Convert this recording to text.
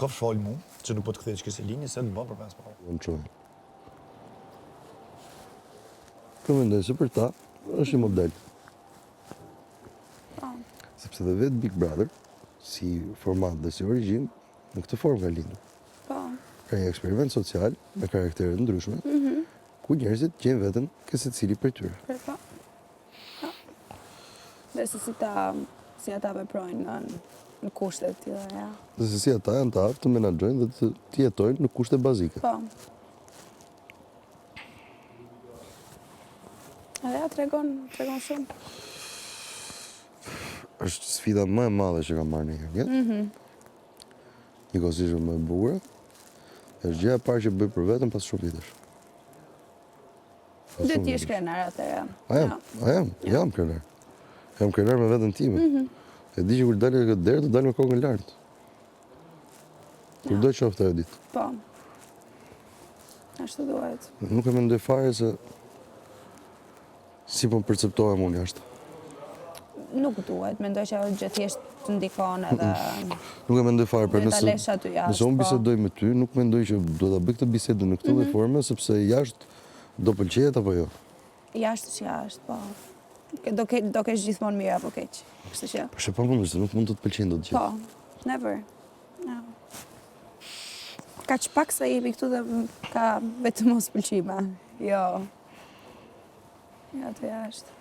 ka fshall mu, që nuk po të kthej që kësë linjë, se të bën për 5 parë. Në qojnë. Për mendoj se për ta, është një model. Sepse dhe vetë Big Brother, si format dhe si origin, në këtë formë ka lindur. Ka një eksperiment social me karaktere të ndryshme, ku njerëzit gjenë vetën këse cili për tyre. Dhe se si ata veprojnë në kushtet të tilla, ja. Dhe se si ata janë të aftë të menaxhojnë dhe të jetojnë në kushte bazike. Po. Edhe ja tregon shumë. Është sfida më e madhe që kam marrë në jetë. Njëkohësisht më e bukur. Është gjëja e parë që bëj për veten pas shumë vitesh. Dhe ti je krenar atëherë. Jam krenar. Jam krenar me veten time. E di që kur dalë në këtë derë, të dalë me kokën lartë. Kur do qoftë ajo ditë. Po. Ashtu duhet. Nuk e mendoj fare se si po perceptohem unë jashtë. Nuk duhet, mendoj që ajo gjë thjesht të ndikon edhe Nuk e mendoj fare, për ta lesh aty jashtë. nëse unë bisedoj me ty, nuk mendoj që do ta bëj këtë bisedë në këtë lloj forme, sepse jashtë do pëlqejet apo jo. Jashtë është jashtë, po. Do kesh gjithmonë mirë apo keq. Kështu që. Po shë pa mundër, se nuk mund të të pëlqejnë do të gjithë. Po, never. No. Ka që pak sa jepi këtu dhe ka vetëm mos pëlqime. Jo. Ja, të jashtë.